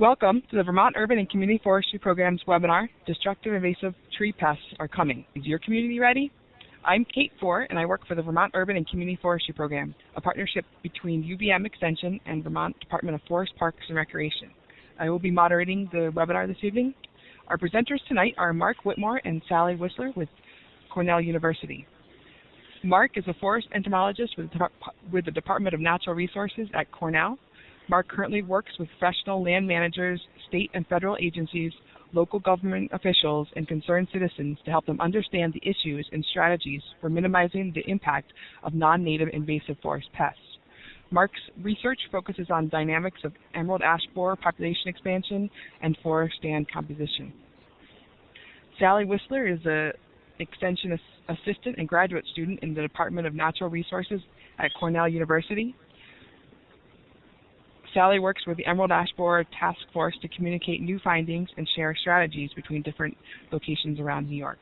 Welcome to the Vermont Urban and Community Forestry Program's webinar, Destructive Invasive Tree Pests Are Coming. Is your community ready? I'm Kate Ford, and I work for the Vermont Urban and Community Forestry Program, a partnership between UVM Extension and Vermont Department of Forest, Parks, and Recreation. I will be moderating the webinar this evening. Our presenters tonight are Mark Whitmore and Sally Whistler with Cornell University. Mark is a forest entomologist with the Department of Natural Resources at Cornell. Mark currently works with professional land managers, state and federal agencies, local government officials, and concerned citizens to help them understand the issues and strategies for minimizing the impact of non-native invasive forest pests. Mark's research focuses on dynamics of emerald ash borer population expansion and forest stand composition. Sally Whistler is an extension assistant and graduate student in the Department of Natural Resources at Cornell University. Sally works with the Emerald Ash Borer Task Force to communicate new findings and share strategies between different locations around New York.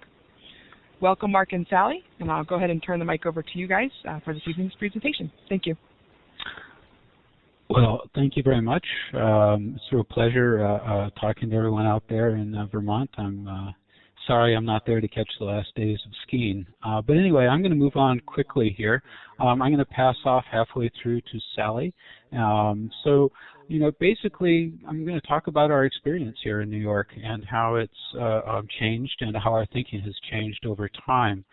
Welcome, Mark and Sally, and I'll go ahead and turn the mic over to you guys for this evening's presentation. Thank you. Well, thank you very much. It's a real pleasure talking to everyone out there in Vermont. I'm sorry I'm not there to catch the last days of skiing. But anyway, I'm going to move on quickly here. I'm going to pass off halfway through to Sally. So, basically, I'm going to talk about our experience here in New York and how it's changed and how our thinking has changed over time.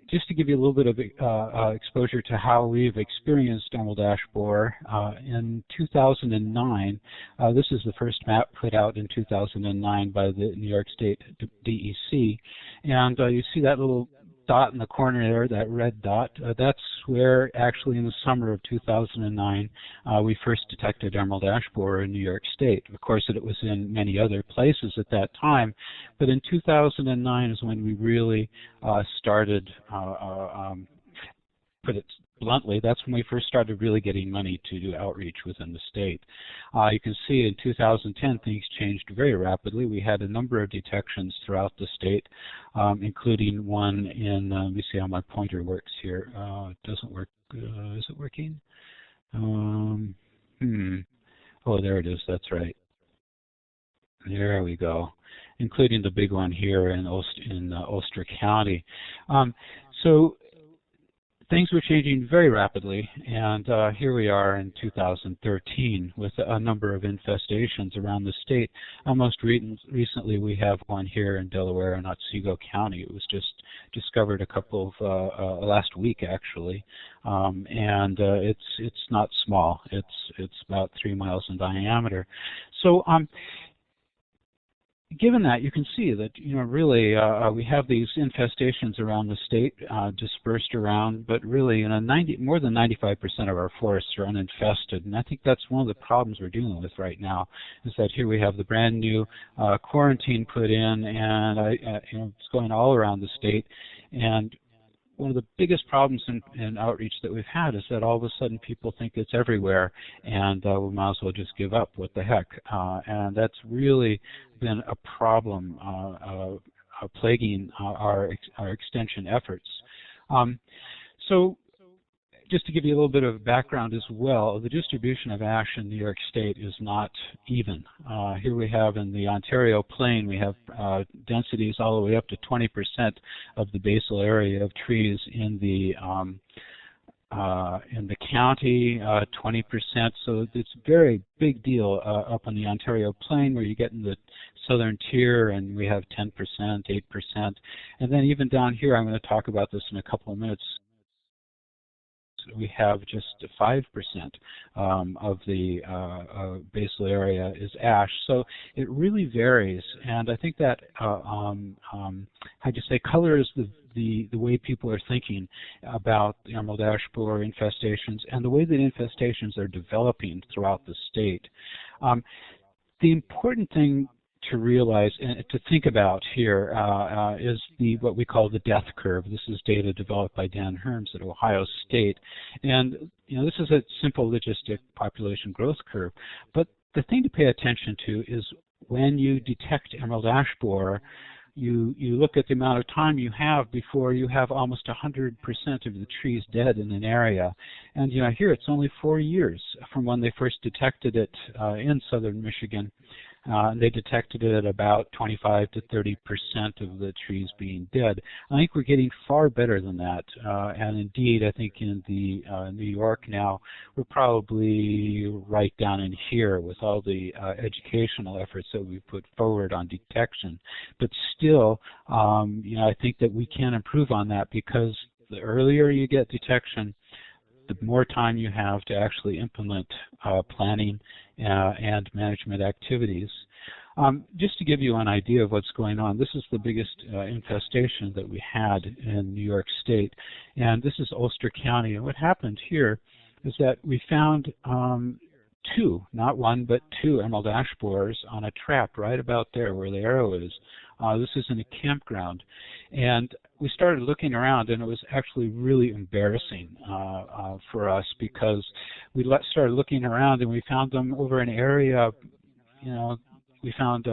Just to give you a little bit of exposure to how we've experienced emerald ash borer, in 2009, this is the first map put out in 2009 by the New York State DEC, and you see that little dot in the corner there, that red dot, that's where actually in the summer of 2009 we first detected emerald ash borer in New York State. Of course, it was in many other places at that time, but in 2009 is when we really started, put it bluntly, that's when we first started really getting money to do outreach within the state. You can see in 2010 things changed very rapidly. We had a number of detections throughout the state, including one in, let me see how my pointer works here. It doesn't work. Is it working? Oh, there it is. That's right. There we go. Including the big one here in Ulster County. So things were changing very rapidly, and here we are in 2013 with a number of infestations around the state. Most recently, we have one here in Delaware in Otsego County. It was just discovered a couple of last week, actually, and it's not small. It's about 3 miles in diameter. So given that, you can see that, really we have these infestations around the state dispersed around, but really more than 95% of our forests are uninfested. And I think that's one of the problems we're dealing with right now, is that here we have the brand new quarantine put in, and it's going all around the state. And one of the biggest problems in outreach that we've had is that all of a sudden people think it's everywhere, and we might as well just give up. What the heck? And that's really been a problem plaguing our extension efforts. So just to give you a little bit of background as well, the distribution of ash in New York State is not even. Here we have in the Ontario plain, we have densities all the way up to 20% of the basal area of trees in the county, 20%. So it's a very big deal up on the Ontario plain, where you get in the southern tier, and we have 10%, 8%. And then even down here, I'm going to talk about this in a couple of minutes, we have just 5% of the basal area is ash. So it really varies, and I think that colors the way people are thinking about the emerald ash borer infestations and the way that infestations are developing throughout the state. The important thing to realize and to think about here is what we call the death curve. This is data developed by Dan Herms at Ohio State, and this is a simple logistic population growth curve. But the thing to pay attention to is when you detect emerald ash borer, you look at the amount of time you have before you have almost 100% of the trees dead in an area. And here it's only 4 years from when they first detected it in southern Michigan. They detected it at about 25 to 30% of the trees being dead. I think we're getting far better than that. And indeed, I think in the New York now, we're probably right down in here with all the educational efforts that we put forward on detection. But still, I think that we can improve on that, because the earlier you get detection, the more time you have to actually implement planning and management activities. Just to give you an idea of what's going on, this is the biggest infestation that we had in New York State, and this is Ulster County. And what happened here is that we found two, not one, but two emerald ash borers on a trap right about there where the arrow is. This is in a campground. And we started looking around, and it was actually really embarrassing for us, because we started looking around and we found them over an area, we found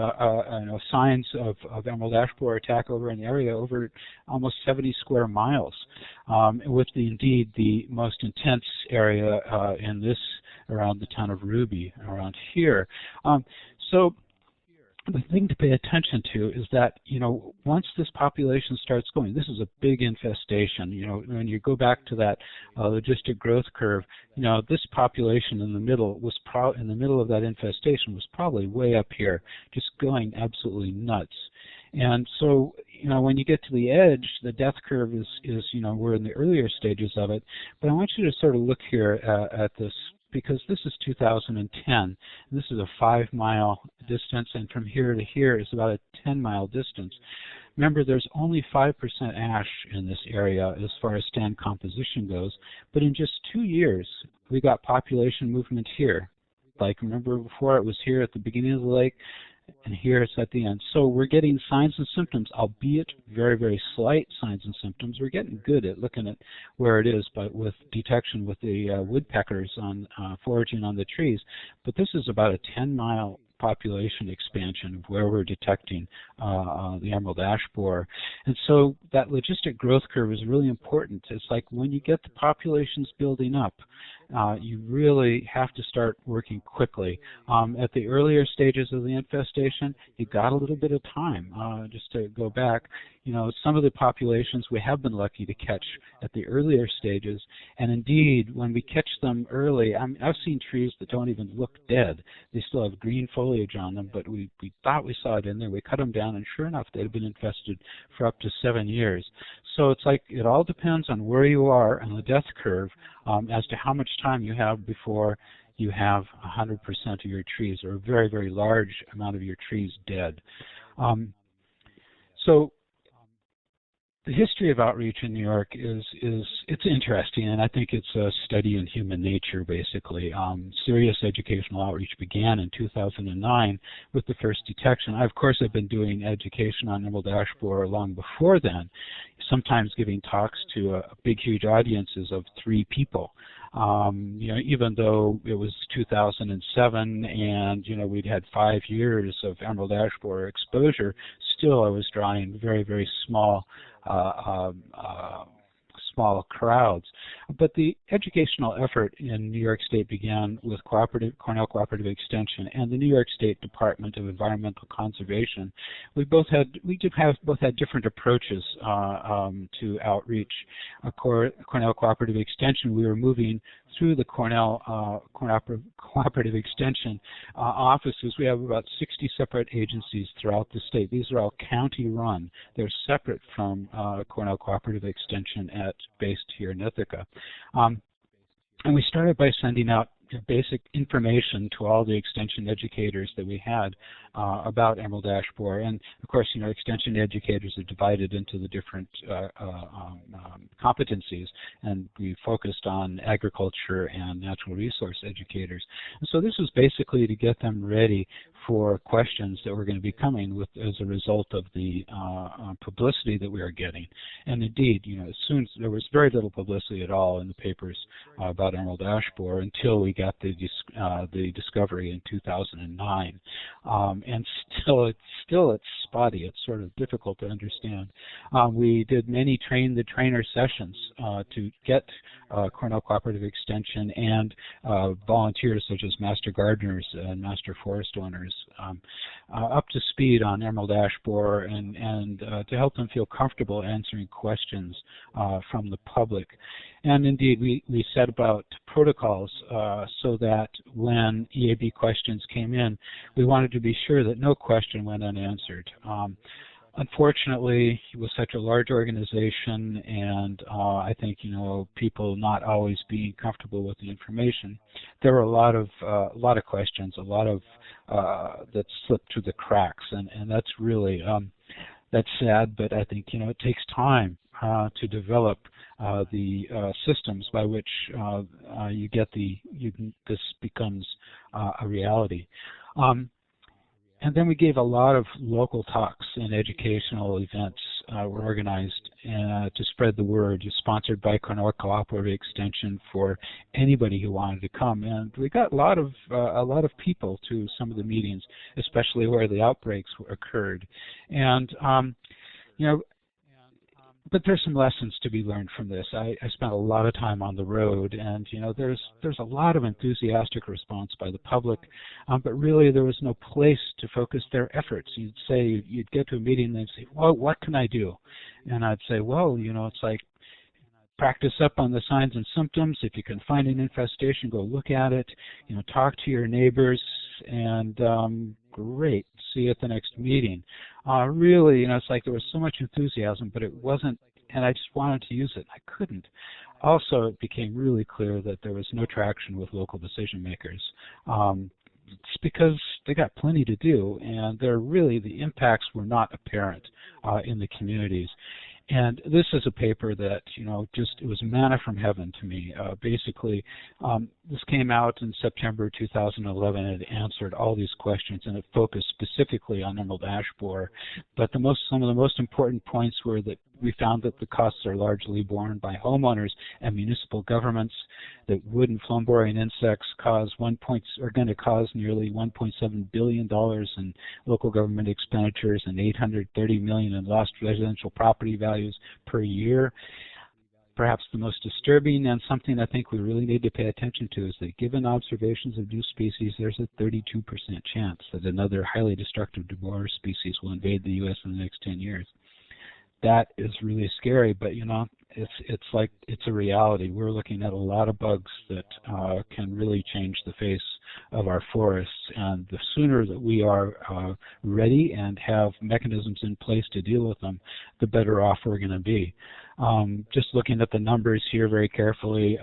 signs of emerald ash borer attack over an area over almost 70 square miles, with indeed the most intense area in this around the town of Ruby, around here. So the thing to pay attention to is that, once this population starts going, this is a big infestation. When you go back to that logistic growth curve, this population in the middle was in the middle of that infestation was probably way up here, just going absolutely nuts. And so, when you get to the edge, the death curve is we're in the earlier stages of it. But I want you to sort of look here at this, because this is 2010. And this is a 5-mile distance, and from here to here is about a 10-mile distance. Remember, there's only 5% ash in this area as far as stand composition goes, but in just 2 years, we got population movement here. Like, remember before, it was here at the beginning of the lake, and here it's at the end. So we're getting signs and symptoms, albeit very, very slight signs and symptoms. We're getting good at looking at where it is, but with detection with the woodpeckers on foraging on the trees. But this is about a 10-mile population expansion of where we're detecting the emerald ash borer. And so that logistic growth curve is really important. It's like when you get the populations building up, you really have to start working quickly. At the earlier stages of the infestation, you got a little bit of time. Just to go back, some of the populations we have been lucky to catch at the earlier stages, and indeed, when we catch them early, I've seen trees that don't even look dead. They still have green foliage on them, but we thought we saw it in there. We cut them down, and sure enough, they had been infested for up to 7 years. So it's like it all depends on where you are on the death curve as to how much time you have before you have 100% of your trees, or a very, very large amount of your trees dead. So the history of outreach in New York it's interesting, and I think it's a study in human nature, basically. Serious educational outreach began in 2009 with the first detection. Of course, I've been doing education on emerald ash borer long before then, sometimes giving talks to big, huge audiences of 3 people. Even though it was 2007 and, we'd had 5 years of emerald ash borer exposure, still I was drawing very, very small crowds. But the educational effort in New York State began with Cornell Cooperative Extension and the New York State Department of Environmental Conservation. We both had different approaches to outreach. Cornell Cooperative Extension, we were moving through the Cornell Cooperative Extension offices. We have about 60 separate agencies throughout the state. These are all county-run. They're separate from Cornell Cooperative Extension based here in Ithaca. And we started by sending out basic information to all the extension educators that we had about emerald ash borer. And of course, extension educators are divided into the different competencies, and we focused on agriculture and natural resource educators. And so this was basically to get them ready for questions that were going to be coming with as a result of the publicity that we were getting. And indeed, as soon as there was very little publicity at all in the papers about emerald ash borer until we got the discovery in 2009. And still it's spotty. It's sort of difficult to understand. We did many train the trainer sessions to get Cornell Cooperative Extension and volunteers such as master gardeners and master forest owners up to speed on emerald ash borer and to help them feel comfortable answering questions from the public. And indeed, we set about protocols so that when EAB questions came in, we wanted to be sure that no question went unanswered. Unfortunately, it was such a large organization, and I think people not always being comfortable with the information. There were a lot of questions, a lot of that slipped through the cracks, and that's really that's sad. But I think it takes time to develop the systems by which this becomes a reality. And then we gave a lot of local talks and educational events were organized to spread the word, sponsored by Cornell Cooperative Extension for anybody who wanted to come. And we got a lot of people to some of the meetings, especially where the outbreaks occurred. And but there's some lessons to be learned from this. I spent a lot of time on the road, and there's a lot of enthusiastic response by the public, but really there was no place to focus their efforts. You'd get to a meeting and they'd say, well, what can I do? And I'd say, well, it's like, practice up on the signs and symptoms. If you can find an infestation, go look at it. Talk to your neighbors, and great. See you at the next meeting. Really, it's like there was so much enthusiasm, but it wasn't, and I just wanted to use it. I couldn't. Also, it became really clear that there was no traction with local decision makers. It's because they got plenty to do, and the impacts were not apparent in the communities. And this is a paper that, it was manna from heaven to me. Basically, this came out in September 2011, and it answered all these questions, and it focused specifically on emerald ash borer. But some of the most important points were that we found that the costs are largely borne by homeowners and municipal governments, that wood and flome-boring insects are going to cause nearly $1.7 billion in local government expenditures and $830 million in lost residential property values per year. Perhaps the most disturbing, and something I think we really need to pay attention to, is that given observations of new species, there's a 32% chance that another highly destructive borer species will invade the U.S. in the next 10 years. That is really scary, but it's a reality. We're looking at a lot of bugs that can really change the face of our forests, and the sooner that we are ready and have mechanisms in place to deal with them, the better off we're going to be. Just looking at the numbers here very carefully,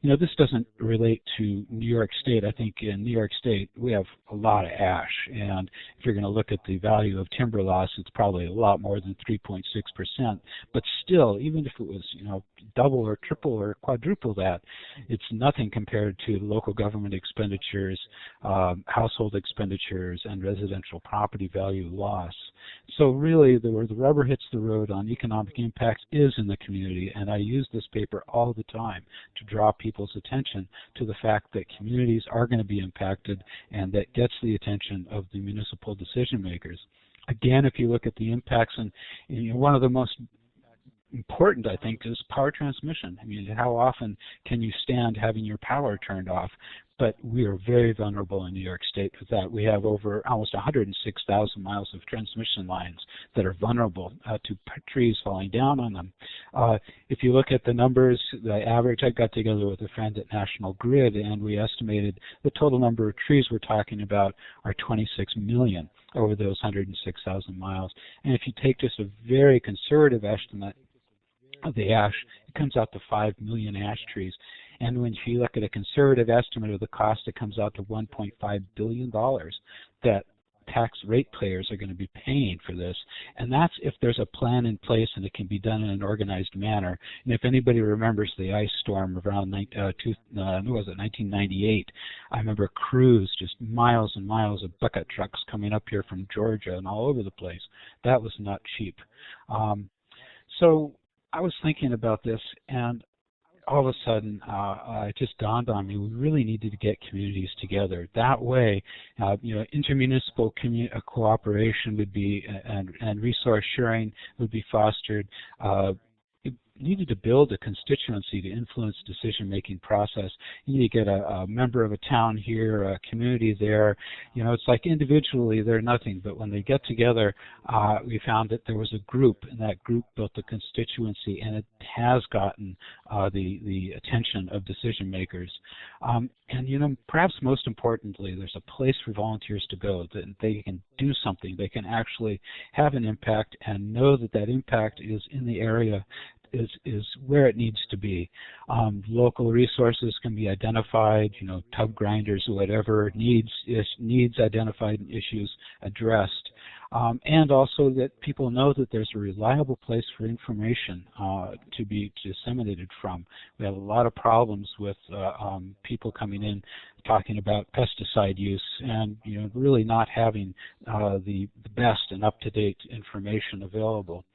this doesn't relate to New York State. I think in New York State we have a lot of ash, and if you're going to look at the value of timber loss, it's probably a lot more than 3.6%. But still, even if it was double or triple or quadruple that, it's nothing compared to local government expenditures, household expenditures, and residential property value loss. So really, where the rubber hits the road on economic impacts is in the community, and I use this paper all the time to draw people's attention to the fact that communities are going to be impacted, and that gets the attention of the municipal decision makers. Again, if you look at the impacts, and one of the most important, I think, is power transmission. I mean, how often can you stand having your power turned off? But we are very vulnerable in New York State with that. We have over almost 106,000 miles of transmission lines that are vulnerable to trees falling down on them. If you look at the numbers, the average, I got together with a friend at National Grid, and we estimated the total number of trees we're talking about are 26 million over those 106,000 miles. And if you take just a very conservative estimate of the ash, it comes out to 5 million ash trees. And when you look at a conservative estimate of the cost, it comes out to $1.5 billion that tax ratepayers are going to be paying for this, and that's if there's a plan in place and it can be done in an organized manner. And if anybody remembers the ice storm around 1998, I remember crews, just miles and miles of bucket trucks coming up here from Georgia and all over the place. That was not cheap. So I was thinking about this, and all of a sudden, it just dawned on me, we really needed to get communities together. That way, intermunicipal cooperation would be, and resource sharing would be fostered. It needed to build a constituency to influence decision-making process. You need to get a member of a town here, a community there. It's like individually they're nothing, but when they get together, we found that there was a group, and that group built a constituency, and it has gotten the attention of decision makers. And perhaps most importantly, there's a place for volunteers to go, that they can do something, they can actually have an impact and know that that impact is in the area, is where it needs to be. Local resources can be identified, tub grinders or whatever, needs identified and issues addressed. And also that people know that there's a reliable place for information to be disseminated from. We have a lot of problems with people coming in talking about pesticide use and really not having the best and up-to-date information available.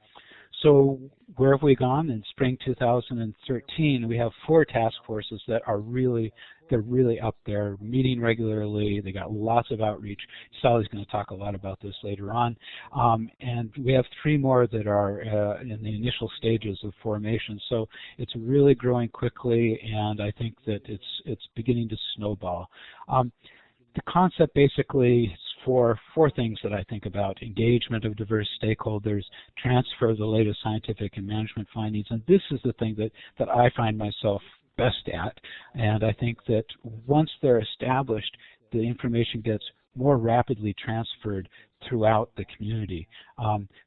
So where have we gone? In spring 2013, we have 4 task forces that are really up there, meeting regularly. They got lots of outreach. Sally's going to talk a lot about this later on. And we have 3 more that are in the initial stages of formation. So it's really growing quickly, and I think that it's beginning to snowball. The concept basically is for 4 things that I think about: engagement of diverse stakeholders, transfer of the latest scientific and management findings, and this is the thing that I find myself best at. And I think that once they're established, the information gets more rapidly transferred throughout the community.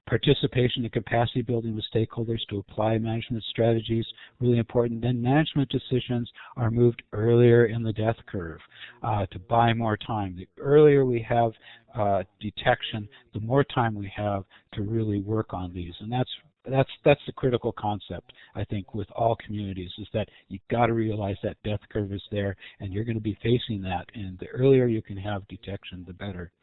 Participation and capacity building with stakeholders to apply management strategies, really important. Then management decisions are moved earlier in the death curve to buy more time. The earlier we have detection, the more time we have to really work on these. And that's the critical concept, I think, with all communities, is that you've got to realize that death curve is there, and you're going to be facing that. And the earlier you can have detection, the better.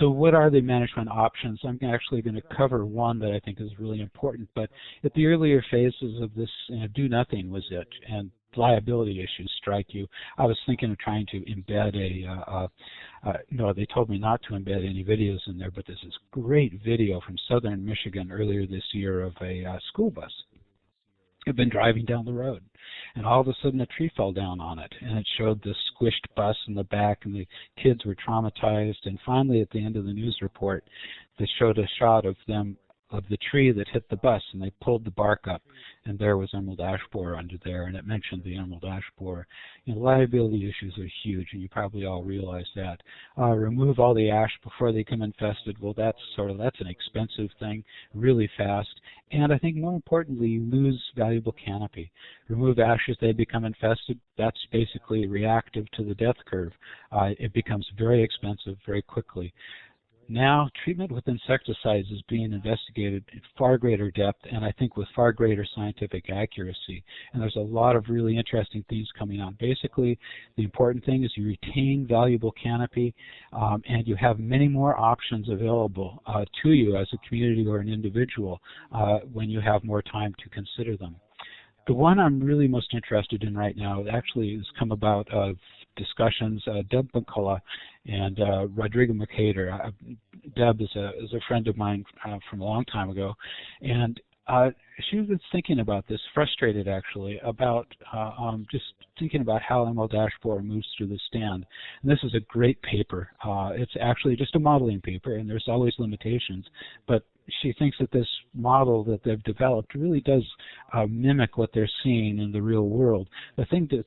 So what are the management options? I'm actually going to cover one that I think is really important, but at the earlier phases of this, do nothing was it, and liability issues strike you. I was thinking of trying to embed they told me not to embed any videos in there, but there's this great video from southern Michigan earlier this year of a school bus. Had been driving down the road, and all of a sudden a tree fell down on it, and it showed this squished bus in the back, and the kids were traumatized. And finally, at the end of the news report, they showed a shot of the tree that hit the bus, and they pulled the bark up, and there was emerald ash borer under there, and it mentioned the emerald ash borer. Liability issues are huge, and you probably all realize that. Remove all the ash before they become infested. Well, that's an expensive thing, really fast. And I think more importantly, you lose valuable canopy. Remove ash as they become infested. That's basically reactive to the death curve. It becomes very expensive very quickly. Now, treatment with insecticides is being investigated at far greater depth, and I think with far greater scientific accuracy. And there's a lot of really interesting things coming on. Basically, the important thing is you retain valuable canopy, and you have many more options available to you as a community or an individual when you have more time to consider them. The one I'm really most interested in right now actually has come about of discussions. Deb McCullough and Rodrigo Mercader. Deb is a friend of mine from a long time ago, and she was thinking about this, frustrated actually, about just thinking about how emerald ash borer moves through the stand. And this is a great paper. It's actually just a modeling paper, and there's always limitations, but she thinks that this model that they've developed really does mimic what they're seeing in the real world. The thing to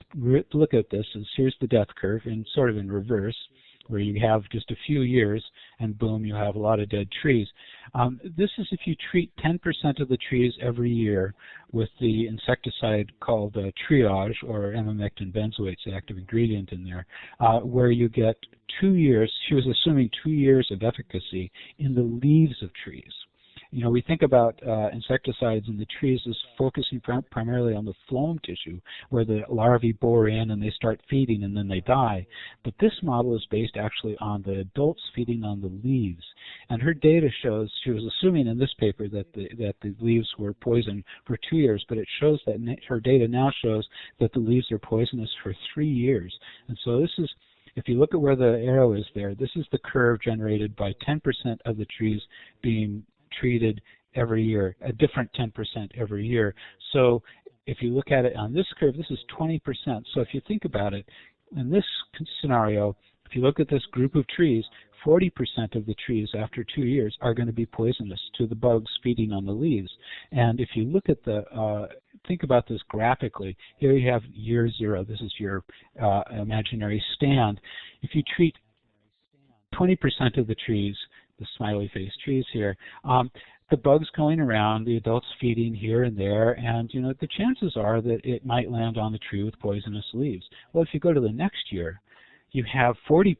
look at this is, here's the death curve, and sort of in reverse. where you have just a few years and boom, you have a lot of dead trees. This is if you treat 10% of the trees every year with the insecticide called triage, or emamectin benzoate's the active ingredient in there, where you get 2 years. She was assuming 2 years of efficacy in the leaves of trees. You know, we think about insecticides in the trees as focusing primarily on the phloem tissue, where the larvae bore in and they start feeding and then they die. But this model is based actually on the adults feeding on the leaves. And her data shows, she was assuming in this paper that the leaves were poisoned for 2 years, but it shows that her data now shows that the leaves are poisonous for 3 years. And so this is, if you look at where the arrow is there, this is the curve generated by 10% of the trees being treated every year, a different 10% every year. So if you look at it on this curve, this is 20%. So if you think about it, in this scenario, if you look at this group of trees, 40% of the trees after 2 years are going to be poisonous to the bugs feeding on the leaves. And if you look at the, think about this graphically, here you have year 0. This is your imaginary stand. If you treat 20% of the trees, the smiley face trees here, the bugs going around, the adults feeding here and there, and you know the chances are that it might land on the tree with poisonous leaves. Well, if you go to the next year, you have 40%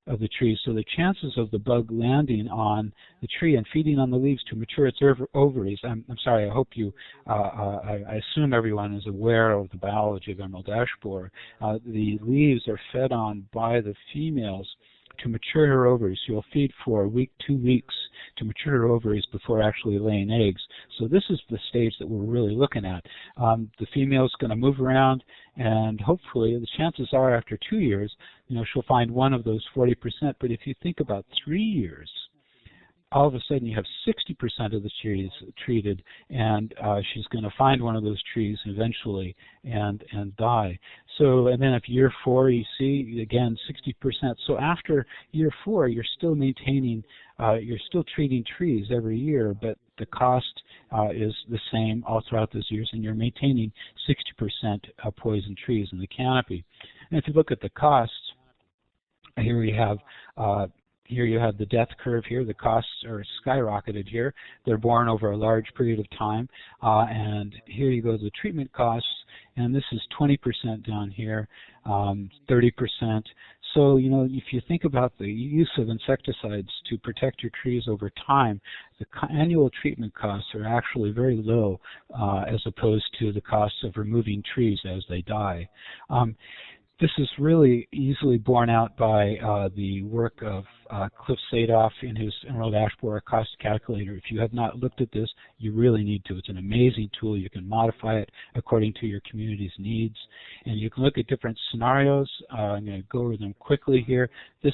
of the trees, so the chances of the bug landing on the tree and feeding on the leaves to mature its ovaries. I'm sorry, I hope you, I assume everyone is aware of the biology of emerald ash borer. The leaves are fed on by the females to mature her ovaries. She'll feed for a week, 2 weeks to mature her ovaries before actually laying eggs. So this is the stage that we're really looking at. The female's going to move around, and hopefully the chances are after 2 years, you know, she'll find one of those 40%. But if you think about 3 years, all of a sudden you have 60% of the trees treated, and she's going to find one of those trees eventually and die. So, and then if year 4, you see again 60%. So after year 4, you're still maintaining, you're still treating trees every year, but the cost is the same all throughout those years, and you're maintaining 60% poison trees in the canopy. And if you look at the costs, here we have. Here you have the death curve here. The costs are skyrocketed here. They're borne over a large period of time. And here you go to the treatment costs, and this is 20% down here, 30%. So, you know, if you think about the use of insecticides to protect your trees over time, the annual treatment costs are actually very low as opposed to the costs of removing trees as they die. This is really easily borne out by the work of Cliff Sadoff in his Emerald Ash Borer Cost Calculator. If you have not looked at this, you really need to. It's an amazing tool. You can modify it according to your community's needs. And you can look at different scenarios. I'm going to go over them quickly here. These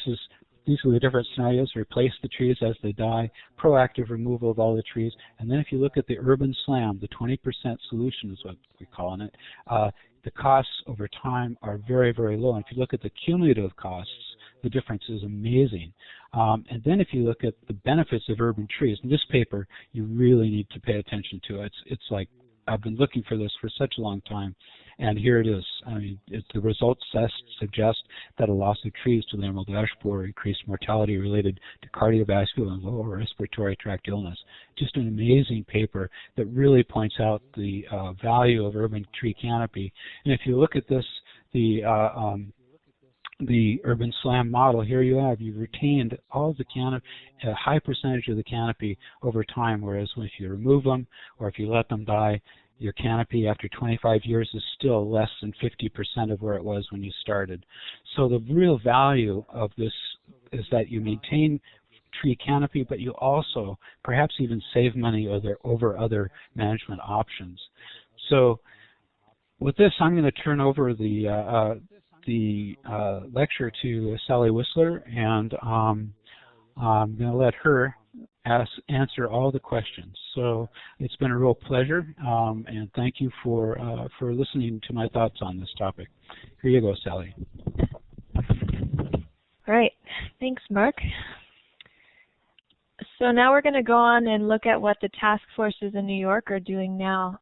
are the different scenarios: replace the trees as they die, proactive removal of all the trees, and then if you look at the urban slam, the 20% solution is what we're calling it, the costs over time are very, very low. And if you look at the cumulative costs, the difference is amazing. And then if you look at the benefits of urban trees, in this paper, you really need to pay attention to it. It's like, I've been looking for this for such a long time, and here it is. I mean, the results suggest that a loss of trees to the emerald ash borer increased mortality related to cardiovascular and lower respiratory tract illness. Just an amazing paper that really points out the value of urban tree canopy. And if you look at this, the urban slam model, here you've retained all the canopy, a high percentage of the canopy over time, whereas if you remove them or if you let them die, your canopy after 25 years is still less than 50% of where it was when you started. So the real value of this is that you maintain tree canopy, but you also perhaps even save money over other management options. So with this, I'm going to turn over the lecture to Sally Whistler, and I'm going to let her answer all the questions. So it's been a real pleasure, and thank you for listening to my thoughts on this topic. Here you go, Sally. All right. Thanks, Mark. So now we're going to go on and look at what the task forces in New York are doing now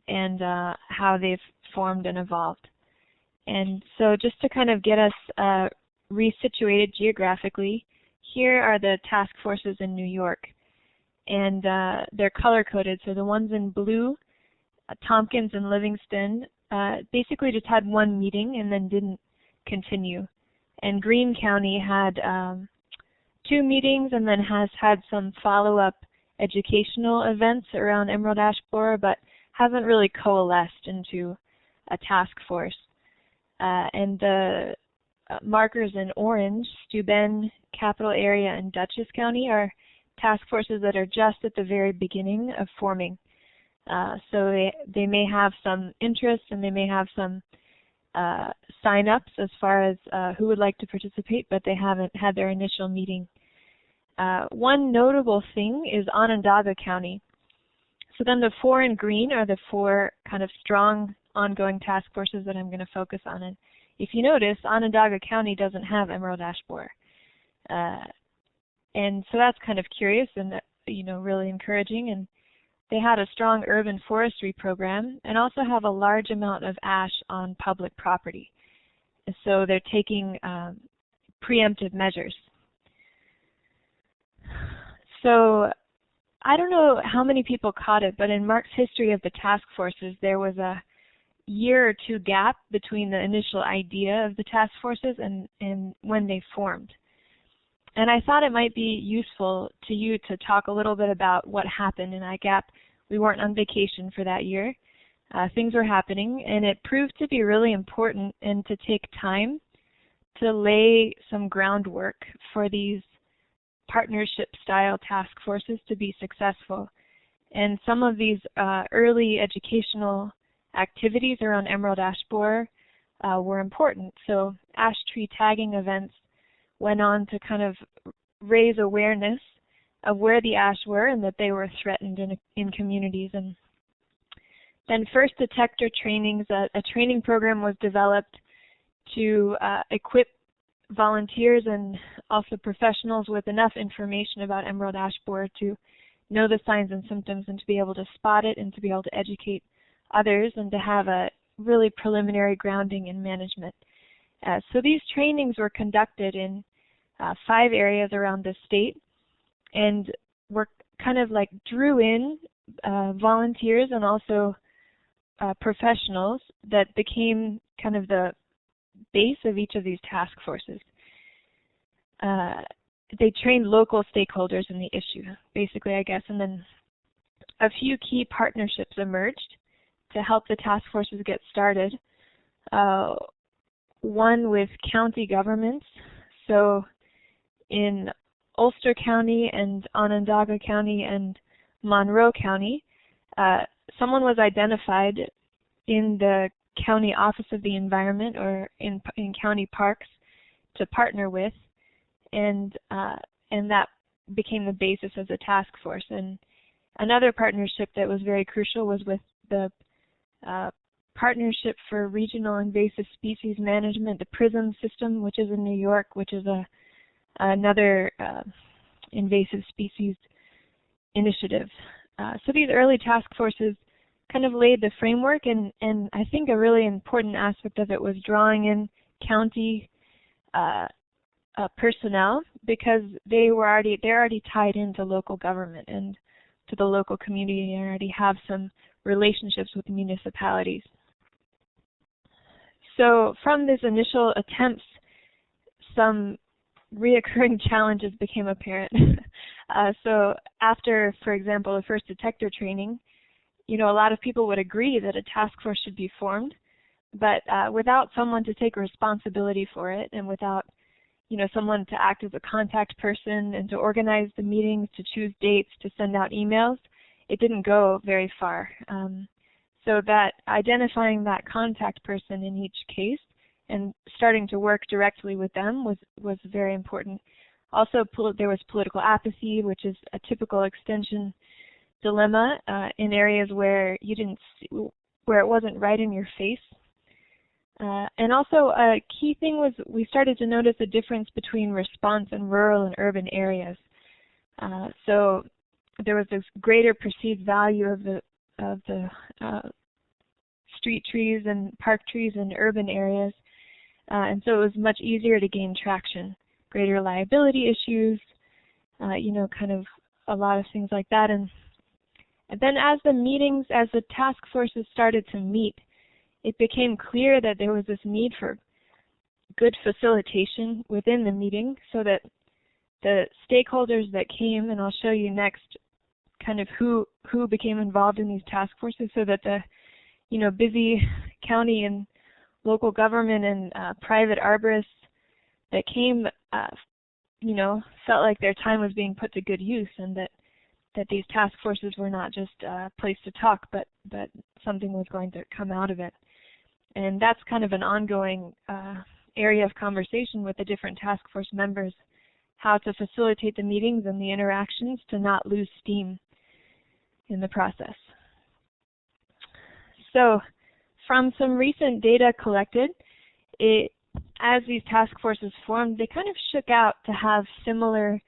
and how they've formed and evolved. And so just to kind of get us resituated geographically. Here are the task forces in New York, and they're color-coded. So the ones in blue, Tompkins and Livingston, basically just had one meeting and then didn't continue. And Greene County had 2 meetings and then has had some follow-up educational events around emerald ash borer, but hasn't really coalesced into a task force. And the markers in orange, Steuben, Capital Area, and Dutchess County, are task forces that are just at the very beginning of forming. So they may have some interest and they may have some sign-ups as far as who would like to participate, but they haven't had their initial meeting. One notable thing is Onondaga County. So then the 4 in green are the 4 kind of strong ongoing task forces that I'm going to focus on. And if you notice, Onondaga County doesn't have emerald ash borer. And so that's kind of curious and really encouraging. And they had a strong urban forestry program and also have a large amount of ash on public property. So they're taking preemptive measures. So I don't know how many people caught it, but in Mark's history of the task forces, there was a year or 2 gap between the initial idea of the task forces and when they formed. And I thought it might be useful to you to talk a little bit about what happened in that gap. We weren't on vacation for that year. Things were happening, and it proved to be really important and to take time to lay some groundwork for these partnership-style task forces to be successful. And some of these early educational activities around emerald ash borer were important. So ash tree tagging events went on to kind of raise awareness of where the ash were and that they were threatened in communities. And then first detector trainings, a training program was developed to equip volunteers and also professionals with enough information about emerald ash borer to know the signs and symptoms and to be able to spot it and to be able to educate others and to have a really preliminary grounding in management. So these trainings were conducted in 5 areas around the state, and were kind of like drew in volunteers and also professionals that became kind of the base of each of these task forces. They trained local stakeholders in the issue, basically, I guess, and then a few key partnerships emerged to help the task forces get started. One with county governments. So in Ulster County and Onondaga County and Monroe County, someone was identified in the county office of the environment or in county parks to partner with, and that became the basis of the task force. And another partnership that was very crucial was with the Partnership for Regional Invasive Species Management, the PRISM system, which is in New York, which is another invasive species initiative. So these early task forces kind of laid the framework, and I think a really important aspect of it was drawing in county personnel, because they're already tied into local government and to the local community and already have some relationships with municipalities. So from this initial attempts, some reoccurring challenges became apparent. So after, for example, the first detector training, a lot of people would agree that a task force should be formed, but without someone to take responsibility for it, and without someone to act as a contact person and to organize the meetings, to choose dates, to send out emails, it didn't go very far. So that identifying that contact person in each case and starting to work directly with them was very important. Also, there was political apathy, which is a typical extension dilemma in areas where you didn't see, where it wasn't right in your face. And also a key thing was we started to notice a difference between response in rural and urban areas. So there was this greater perceived value of the street trees and park trees in urban areas, and so it was much easier to gain traction, greater liability issues, kind of a lot of things like that. And then as the task forces started to meet, it became clear that there was this need for good facilitation within the meeting so that the stakeholders that came, and I'll show you next kind of who became involved in these task forces, so that the busy county and local government and private arborists that came felt like their time was being put to good use, and that these task forces were not just a place to talk, but something was going to come out of it. And that's kind of an ongoing area of conversation with the different task force members, how to facilitate the meetings and the interactions to not lose steam in the process. So from some recent data collected, as these task forces formed, they kind of shook out to have similar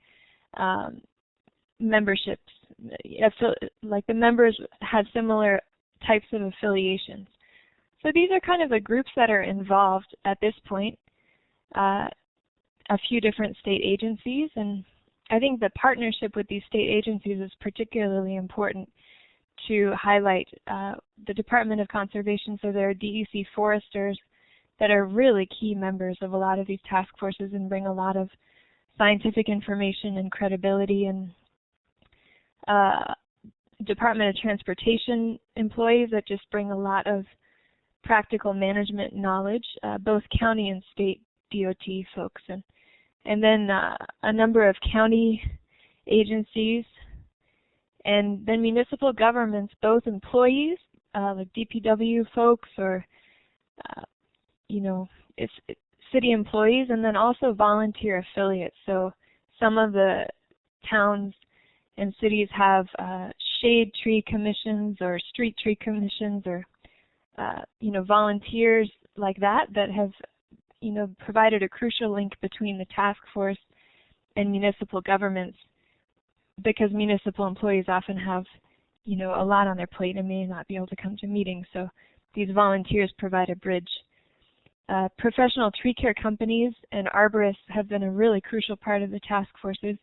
memberships. Like the members had similar types of affiliations. So these are kind of the groups that are involved at this point, a few different state agencies, and I think the partnership with these state agencies is particularly important to highlight. The Department of Conservation, so there are DEC foresters that are really key members of a lot of these task forces and bring a lot of scientific information and credibility, and Department of Transportation employees that just bring a lot of practical management knowledge, both county and state DOT folks, and then a number of county agencies, and then municipal governments, both employees like DPW folks or city employees, and then also volunteer affiliates. So some of the towns and cities have shade tree commissions or street tree commissions, or volunteers like that have provided a crucial link between the task force and municipal governments, because municipal employees often have a lot on their plate and may not be able to come to meetings. So these volunteers provide a bridge. Professional tree care companies and arborists have been a really crucial part of the task forces.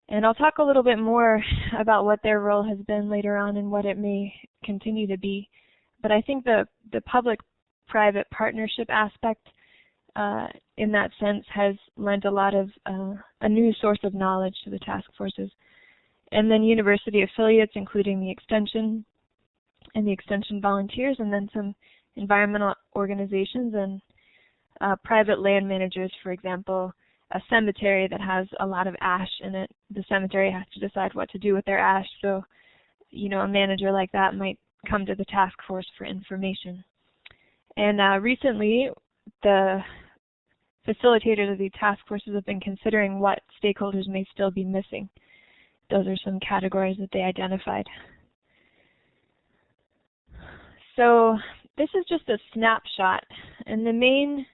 And I'll talk a little bit more about what their role has been later on and what it may continue to be. But I think the public-private partnership aspect in that sense has lent a lot of a new source of knowledge to the task forces. And then university affiliates, including the Extension and the Extension volunteers, and then some environmental organizations and private land managers. For example, a cemetery that has a lot of ash in it, the cemetery has to decide what to do with their ash, so a manager like that might come to the task force for information. And recently, the facilitators of these task forces have been considering what stakeholders may still be missing. Those are some categories that they identified. So this is just a snapshot, and the main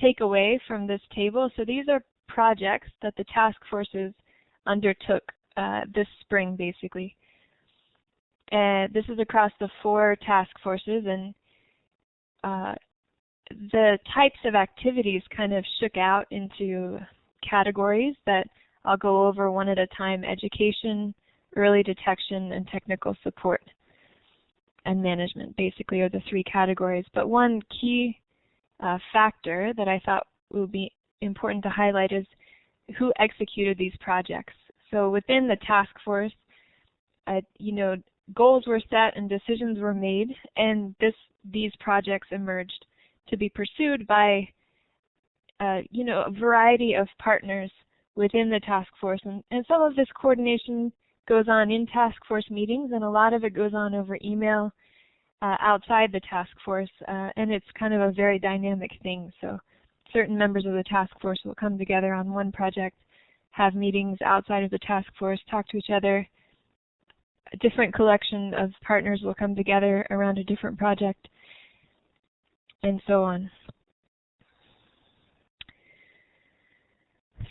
takeaway from this table, so these are projects that the task forces undertook this spring, basically. And this is across the 4 task forces, and the types of activities kind of shook out into categories that I'll go over one at a time: education, early detection, and technical support and management, basically, are the 3 categories. But one key factor that I thought would be important to highlight is who executed these projects. So within the task force, goals were set and decisions were made, and these projects emerged to be pursued by a variety of partners within the task force. And some of this coordination goes on in task force meetings, and a lot of it goes on over email outside the task force, and it's kind of a very dynamic thing. So certain members of the task force will come together on one project, have meetings outside of the task force, talk to each other. A different collection of partners will come together around a different project, and so on.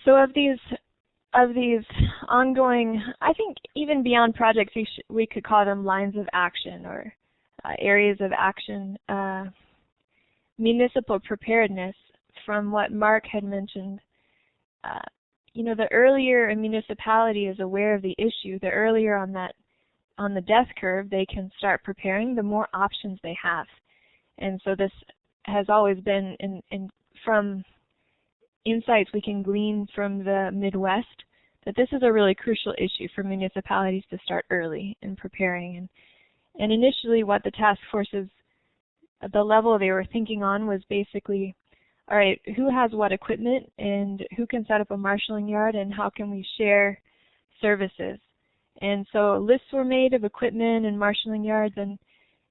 So of these ongoing, I think even beyond projects, we could call them lines of action or areas of action. municipal preparedness, from what Mark had mentioned, the earlier a municipality is aware of the issue, the earlier on the death curve they can start preparing, the more options they have. And so this has always been, from insights we can glean from the Midwest, that this is a really crucial issue for municipalities to start early in preparing. And initially what the task forces, the level they were thinking on was basically, all right, who has what equipment and who can set up a marshaling yard and how can we share services? And so lists were made of equipment and marshaling yards, and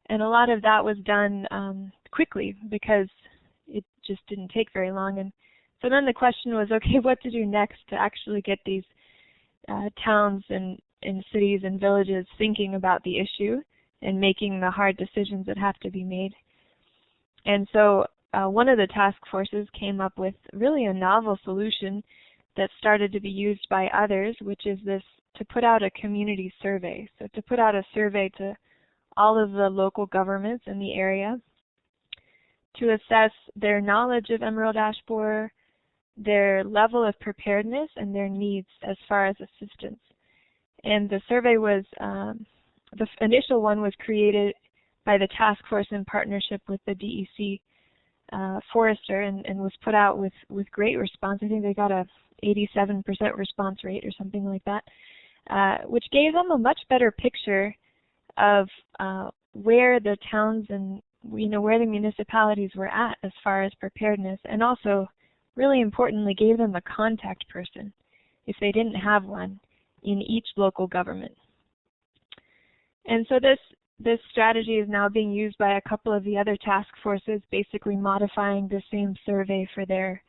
a lot of that was done quickly because it just didn't take very long. And so then the question was, okay, what to do next to actually get these towns and cities and villages thinking about the issue and making the hard decisions that have to be made. And so one of the task forces came up with really a novel solution that started to be used by others, which is this, to put out a community survey. So to put out a survey to all of the local governments in the area to assess their knowledge of emerald ash borer, their level of preparedness, and their needs as far as assistance. And the survey was, the initial one was created by the task force in partnership with the DEC forester, and was put out with great response. I think they got a 87% response rate or something like that, which gave them a much better picture of where the towns and where the municipalities were at as far as preparedness, and also really importantly gave them a contact person if they didn't have one in each local government. And so this strategy is now being used by a couple of the other task forces, basically modifying the same survey for their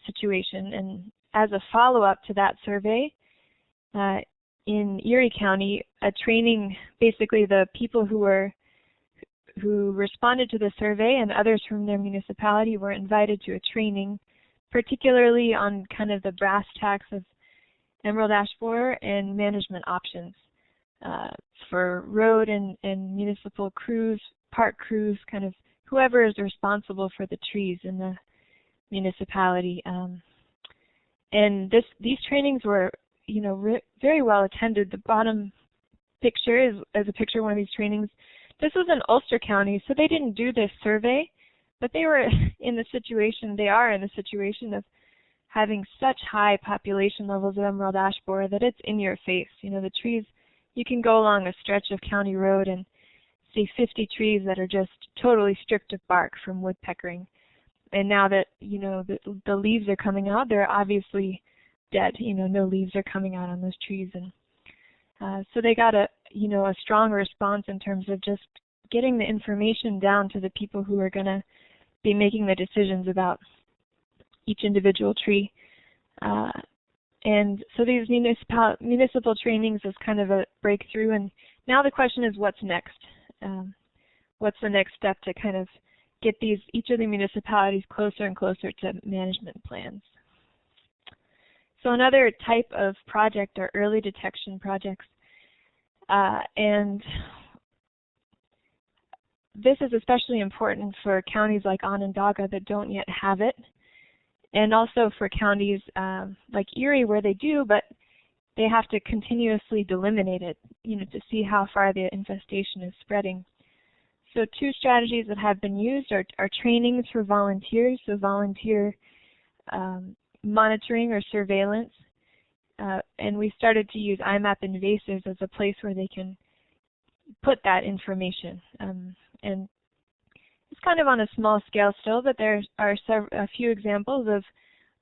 situation. And as a follow-up to that survey, in Erie County, a training, basically the people who responded to the survey and others from their municipality were invited to a training, particularly on kind of the brass tacks of emerald ash borer and management options for road and municipal crews, park crews, kind of whoever is responsible for the trees in the municipality. And these trainings were, very well attended. The bottom picture is a picture of one of these trainings. This was in Ulster County, so they didn't do this survey, but they were in the situation, they are in the situation of having such high population levels of emerald ash borer that it's in your face. The trees, you can go along a stretch of county road and see 50 trees that are just totally stripped of bark from woodpeckering. And now that, the leaves are coming out, they're obviously dead. No leaves are coming out on those trees. And so they got a strong response in terms of just getting the information down to the people who are going to be making the decisions about each individual tree. And so these municipal trainings is kind of a breakthrough. And now the question is, what's next? What's the next step to kind of get each of the municipalities closer and closer to management plans? So another type of project are early detection projects. And this is especially important for counties like Onondaga that don't yet have it, and also for counties like Erie where they do, but they have to continuously delimitate it, to see how far the infestation is spreading. So two strategies that have been used are trainings for volunteers, so volunteer monitoring or surveillance. And we started to use IMAP Invasive as a place where they can put that information. And it's kind of on a small scale still, but there are a few examples of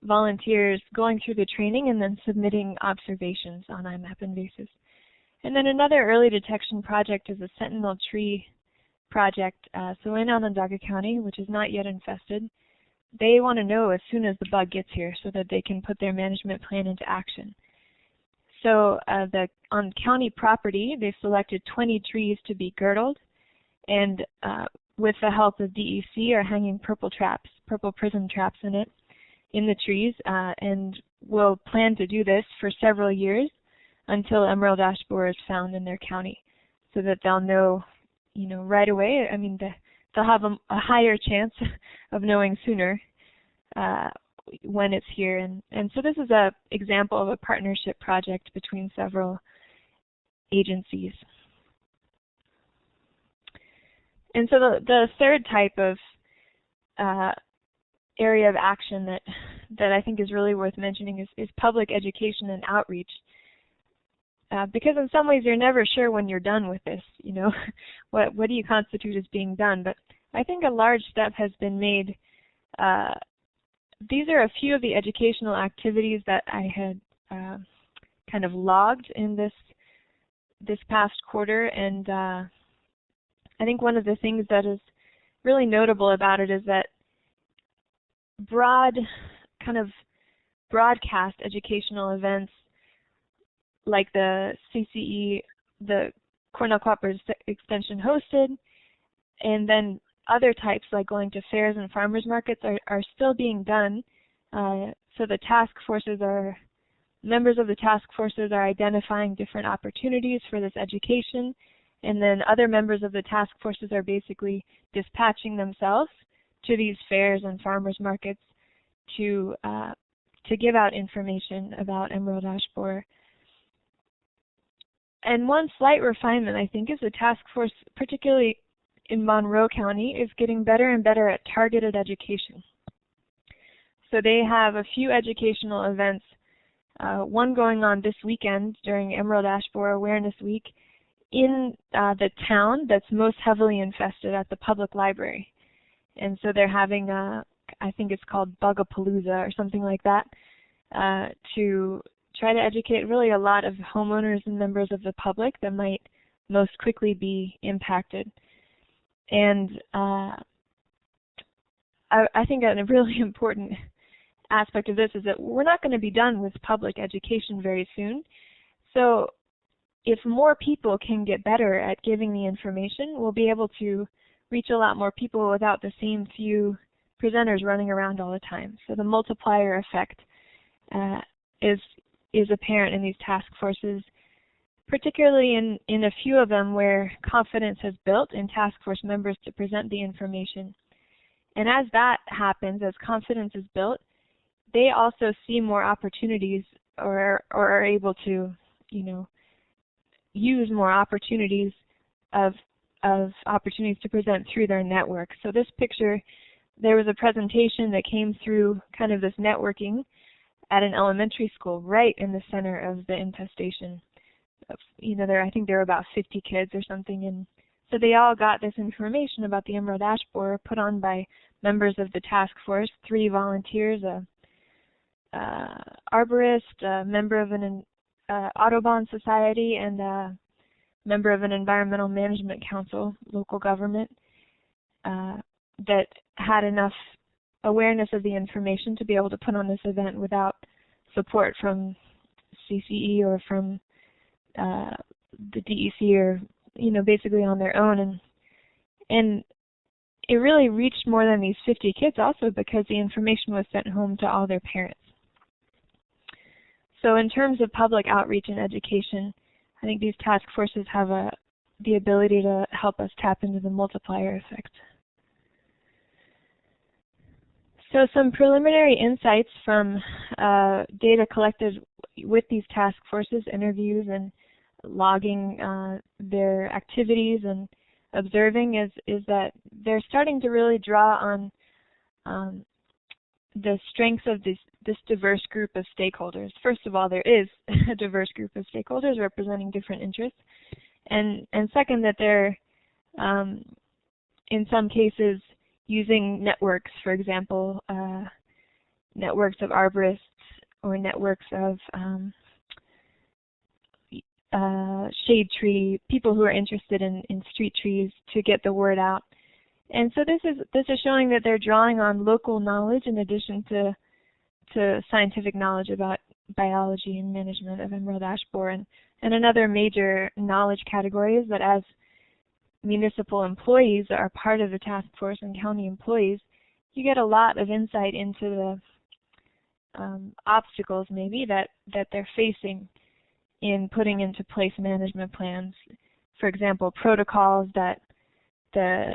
volunteers going through the training and then submitting observations on IMAP Invasive. And then another early detection project is a sentinel tree project. So in Onondaga County, which is not yet infested, they want to know as soon as the bug gets here so that they can put their management plan into action. So on county property, they selected 20 trees to be girdled, and with the help of DEC are hanging purple prism traps in the trees, and will plan to do this for several years until emerald ash borer is found in their county, so that they'll know, right away. I mean, they'll have a higher chance of knowing sooner when it's here. And so this is an example of a partnership project between several agencies. And so the third type of area of action that I think is really worth mentioning is public education and outreach. Because in some ways you're never sure when you're done with this, you know, what do you constitute as being done? But I think a large step has been made. These are a few of the educational activities that I had kind of logged in this past quarter, and I think one of the things that is really notable about it is that kind of broadcast educational events like the CCE, the Cornell Extension hosted, and then other types like going to fairs and farmers markets are still being done. So the members of the task forces are identifying different opportunities for this education, and then other members of the task forces are basically dispatching themselves to these fairs and farmers markets to give out information about emerald ash borer. And one slight refinement, I think, is the task force, particularly in Monroe County, is getting better and better at targeted education. So they have a few educational events, one going on this weekend during Emerald Ash Borer Awareness Week in the town that's most heavily infested at the public library. And so they're having, I think it's called Bugapalooza or something like that, to try to educate really a lot of homeowners and members of the public that might most quickly be impacted. And I think a really important aspect of this is that we're not going to be done with public education very soon. So if more people can get better at giving the information, we'll be able to reach a lot more people without the same few presenters running around all the time. So the multiplier effect is apparent in these task forces, particularly in a few of them where confidence has built in task force members to present the information. And as that happens, as confidence is built, they also see more opportunities or are able to, you know, use more opportunities of opportunities to present through their network. So this picture, there was a presentation that came through kind of this networking at an elementary school right in the center of the infestation. You know, I think there were about 50 kids or something, and so they all got this information about the emerald ash borer put on by members of the task force, 3 volunteers, a arborist, a member of an Audubon Society, and a member of an environmental management council, local government, that had enough awareness of the information to be able to put on this event without support from CCE or from the DEC, or, you know, basically on their own. And it really reached more than these 50 kids also because the information was sent home to all their parents. So in terms of public outreach and education, I think these task forces have the ability to help us tap into the multiplier effect. So some preliminary insights from data collected with these task forces, interviews, and logging their activities and observing is that they're starting to really draw on the strengths of this diverse group of stakeholders. First of all, there is a diverse group of stakeholders representing different interests, and second, that they're in some cases using networks, for example, networks of arborists or networks of shade tree, people who are interested in street trees to get the word out. And so this is showing that they're drawing on local knowledge in addition to scientific knowledge about biology and management of emerald ash borer. And another major knowledge category is that as municipal employees are part of the task force and county employees, you get a lot of insight into the obstacles maybe that they're facing in putting into place management plans. For example, protocols that the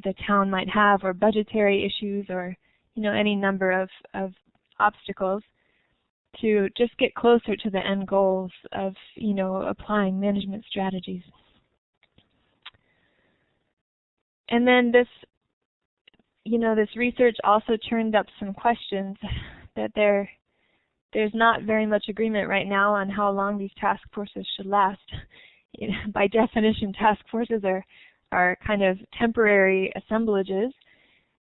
the town might have, or budgetary issues, or any number of obstacles, to just get closer to the end goals of applying management strategies. And then this research also turned up some questions that there's not very much agreement right now on how long these task forces should last. By definition, task forces are kind of temporary assemblages,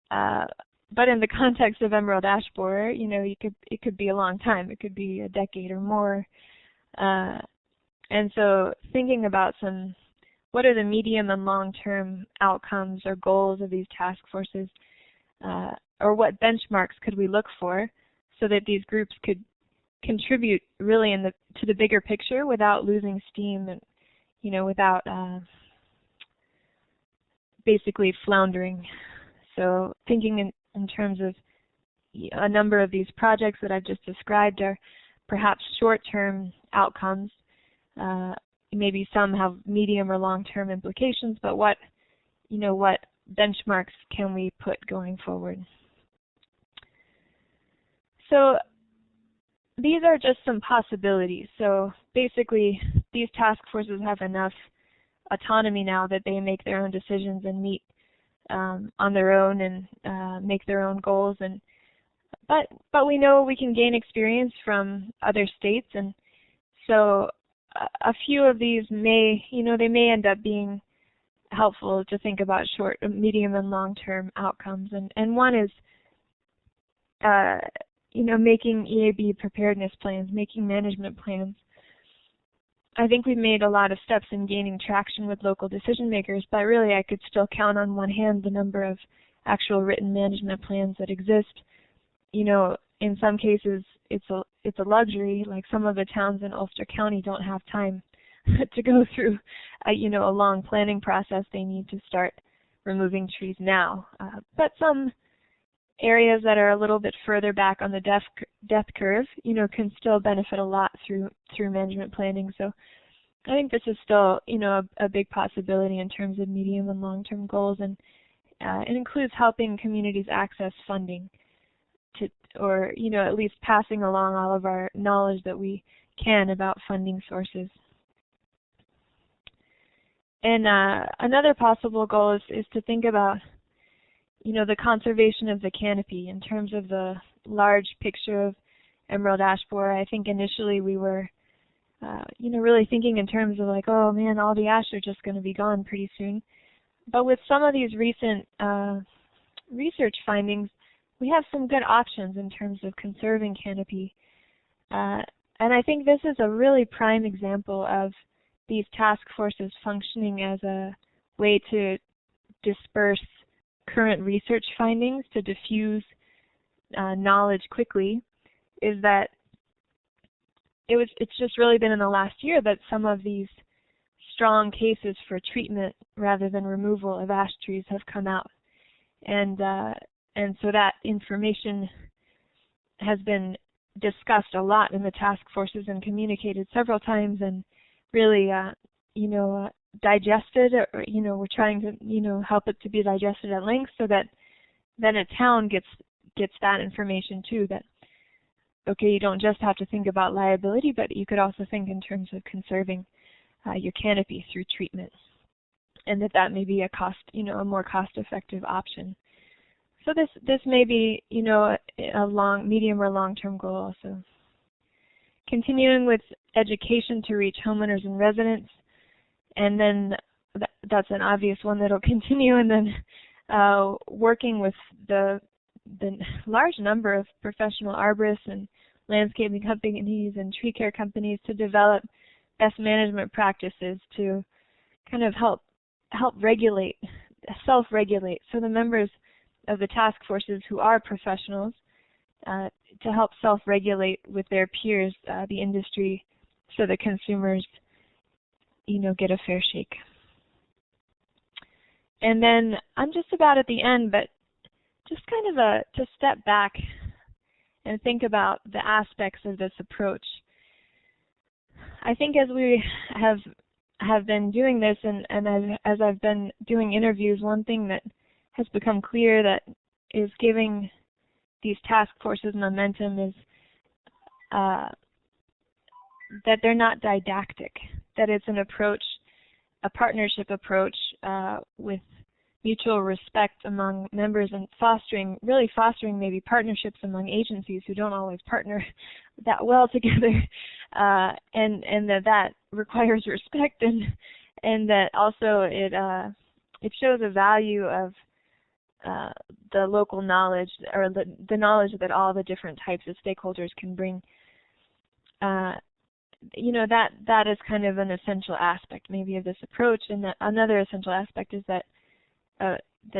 but in the context of emerald ash borer, it could be a long time. It could be a decade or more. And so thinking about what are the medium and long-term outcomes or goals of these task forces, or what benchmarks could we look for so that these groups could contribute really to the bigger picture without losing steam and without basically floundering. So thinking in terms of a number of these projects that I've just described are perhaps short-term outcomes. Maybe some have medium or long-term implications, but what benchmarks can we put going forward? So these are just some possibilities. So basically, these task forces have enough autonomy now that they make their own decisions and meet on their own and make their own goals. But we know we can gain experience from other states, and so a few of these may end up being helpful to think about short, medium, and long-term outcomes. And one is making EAB preparedness plans, making management plans. I think we've made a lot of steps in gaining traction with local decision makers, but really I could still count on one hand the number of actual written management plans that exist. In some cases it's a luxury, like some of the towns in Ulster County don't have time to go through a long planning process. They need to start removing trees now. But some areas that are a little bit further back on the death curve, can still benefit a lot through management planning. So I think this is still, a big possibility in terms of medium and long-term goals, and it includes helping communities access funding, or at least passing along all of our knowledge that we can about funding sources. And another possible goal is to think about the conservation of the canopy in terms of the large picture of emerald ash borer. I think initially we were, really thinking in terms of like, oh man, all the ash are just going to be gone pretty soon. But with some of these recent research findings, we have some good options in terms of conserving canopy. And I think this is a really prime example of these task forces functioning as a way to disperse current research findings, to diffuse knowledge quickly, is that it's just really been in the last year that some of these strong cases for treatment rather than removal of ash trees have come out. And so that information has been discussed a lot in the task forces and communicated several times, and really digested, or we're trying to help it to be digested at length, so that then a town gets that information too, that okay, you don't just have to think about liability, but you could also think in terms of conserving your canopy through treatment, and that may be a more cost-effective option. So this may be a medium or long-term goal also. Continuing with education to reach homeowners and residents, and then that's an obvious one that'll continue, and then working with the large number of professional arborists and landscaping companies and tree care companies to develop best management practices to kind of help regulate, self-regulate. So the members of the task forces who are professionals to help self-regulate with their peers, the industry, so the consumers, get a fair shake. And then I'm just about at the end, but just kind of to step back and think about the aspects of this approach. I think as we have been doing this, and as I've been doing interviews, one thing that has become clear that is giving these task forces momentum is that they're not didactic, that it's an approach, a partnership approach with mutual respect among members and really fostering maybe partnerships among agencies who don't always partner that well together, and that requires respect, and that also it shows a value of the local knowledge, or the knowledge that all the different types of stakeholders can bring. You know, that is kind of an essential aspect maybe of this approach, and that another essential aspect is that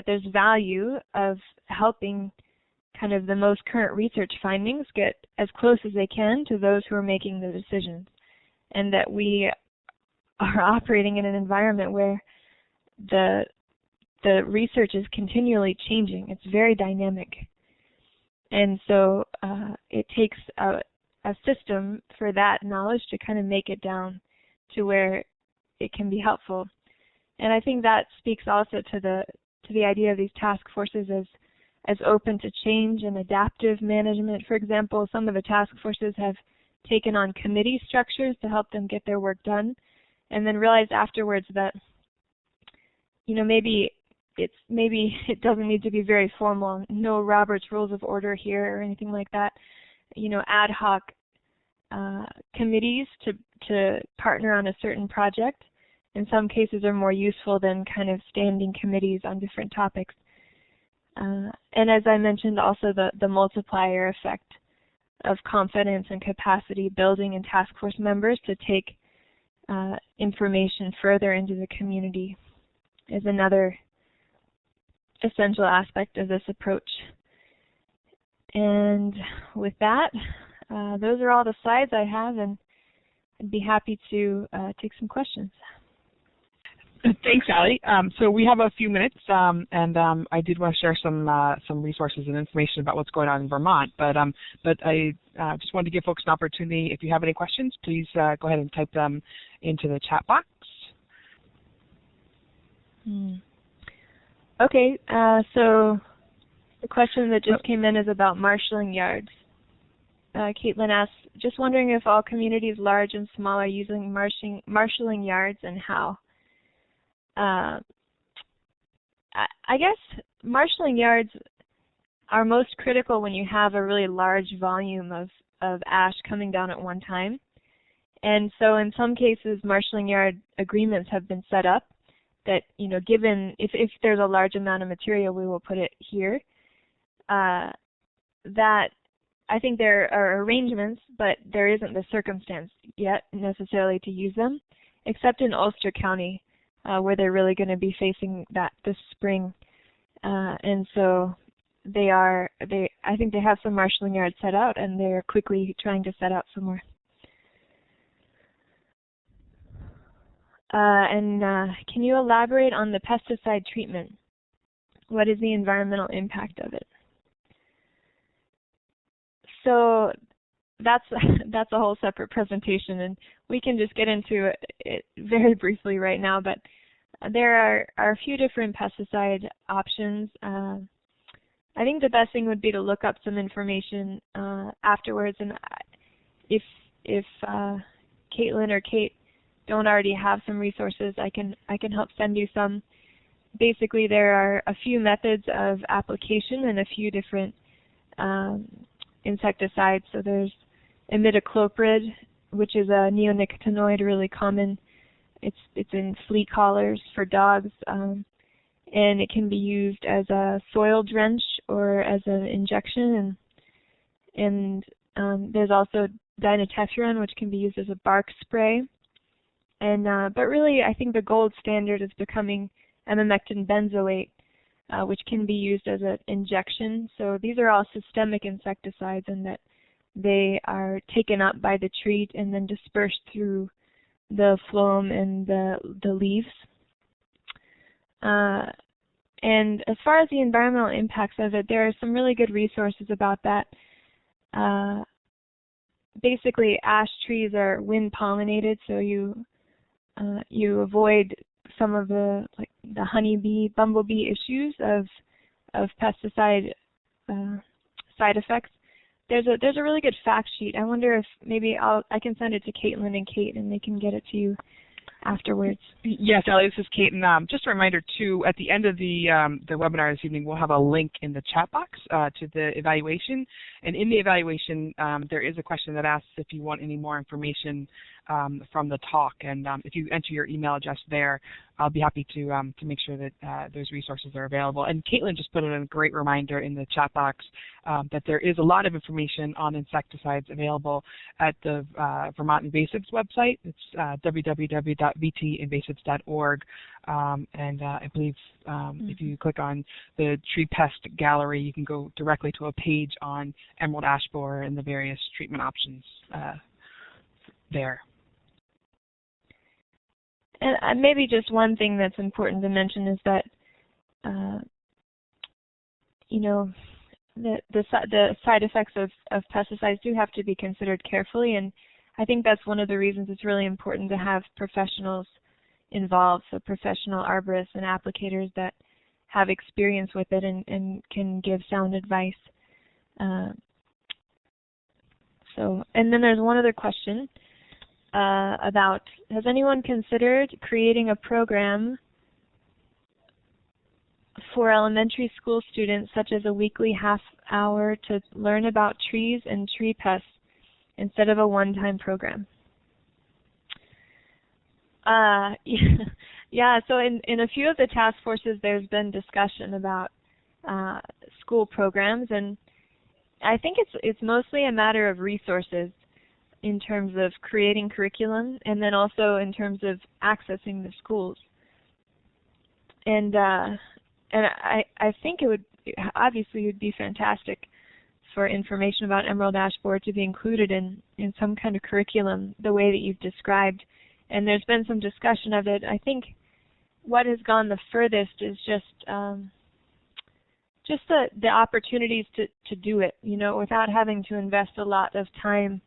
there's value of helping kind of the most current research findings get as close as they can to those who are making the decisions, and that we are operating in an environment where the research is continually changing. It's very dynamic, and so it takes a system for that knowledge to kind of make it down to where it can be helpful. And I think that speaks also to the idea of these task forces as open to change and adaptive management. For example, some of the task forces have taken on committee structures to help them get their work done, and then realized afterwards that, you know, maybe it doesn't need to be very formal, no Robert's Rules of Order here or anything like that. You know, ad hoc committees to partner on a certain project in some cases are more useful than kind of standing committees on different topics. And as I mentioned, also the multiplier effect of confidence and capacity building in task force members to take information further into the community is another essential aspect of this approach. And with that, those are all the slides I have, and I'd be happy to take some questions. Thanks, Allie. So we have a few minutes, and I did want to share some resources and information about what's going on in Vermont. But I just wanted to give folks an opportunity. If you have any questions, please go ahead and type them into the chat box. Okay. So the question that just came in is about marshalling yards. Caitlin asks, just wondering if all communities, large and small, are using marshalling yards, and how. I guess marshalling yards are most critical when you have a really large volume of ash coming down at one time. And so in some cases, marshalling yard agreements have been set up that, you know, given if there's a large amount of material, we will put it here. That I think there are arrangements, but there isn't the circumstance yet necessarily to use them, except in Ulster County, where they're really going to be facing that this spring. And so I think they have some marshalling yards set out, and they're quickly trying to set out some more. Can you elaborate on the pesticide treatment? What is the environmental impact of it? So that's a whole separate presentation, and we can just get into it very briefly right now. But there are a few different pesticide options. I think the best thing would be to look up some information afterwards, and if Caitlin or Kate don't already have some resources, I can help send you some. Basically, there are a few methods of application and a few different insecticides. So there's imidacloprid, which is a neonicotinoid, really common. It's in flea collars for dogs, and it can be used as a soil drench or as an injection. And there's also dinotefuran, which can be used as a bark spray. And but really, I think the gold standard is becoming amamectin benzoate, which can be used as an injection. So these are all systemic insecticides, in that they are taken up by the treat and then dispersed through the phloem and the leaves. And as far as the environmental impacts of it, there are some really good resources about that. Basically, ash trees are wind pollinated, so you avoid some of the the honeybee, bumblebee issues of pesticide side effects. There's a really good fact sheet. I wonder if maybe I can send it to Caitlin and Kate, and they can get it to you afterwards. Yes, Ellie, this is Kate, and just a reminder too, at the end of the webinar this evening, we'll have a link in the chat box to the evaluation, and in the evaluation there is a question that asks if you want any more information from the talk, and if you enter your email address there, I'll be happy to make sure that those resources are available. And Caitlin just put in a great reminder in the chat box that there is a lot of information on insecticides available at the Vermont Invasives website. It's www.vtinvasives.org, and I believe if you click on the tree pest gallery, you can go directly to a page on emerald ash borer and the various treatment options there. And maybe just one thing that's important to mention is that, you know, the side effects of pesticides do have to be considered carefully, and I think that's one of the reasons it's really important to have professionals involved, so professional arborists and applicators that have experience with it and can give sound advice. And then there's one other question. About, has anyone considered creating a program for elementary school students, such as a weekly half hour to learn about trees and tree pests instead of a one-time program? Yeah, so in a few of the task forces there's been discussion about school programs, and I think it's mostly a matter of resources in terms of creating curriculum, and then also in terms of accessing the schools. And I think it would be fantastic for information about emerald ash borer to be included in some kind of curriculum the way that you've described. And there's been some discussion of it. I think what has gone the furthest is just the opportunities to do it, you know, without having to invest a lot of time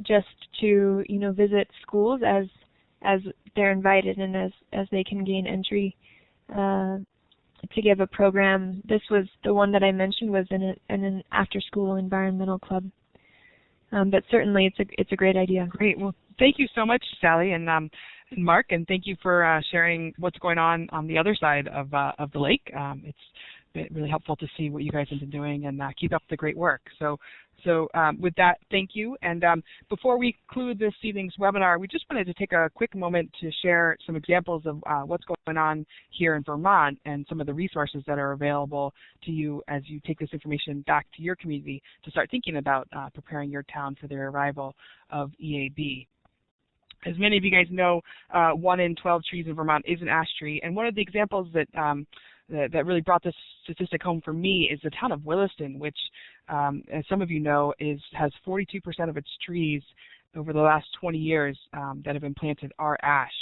just to, you know, visit schools as they're invited and as they can gain entry to give a program. This was the one that I mentioned was in an after-school environmental club. But certainly it's a great idea. Great. Well, thank you so much, Sally and Mark, and thank you for sharing what's going on the other side of the lake. It's been really helpful to see what you guys have been doing, and keep up the great work. So with that, thank you. And before we conclude this evening's webinar, we just wanted to take a quick moment to share some examples of what's going on here in Vermont and some of the resources that are available to you as you take this information back to your community to start thinking about preparing your town for the arrival of EAB. As many of you guys know, 1 in 12 trees in Vermont is an ash tree, and one of the examples that really brought this statistic home for me is the town of Williston, which, as some of you know, has 42% of its trees over the last 20 years that have been planted are ash.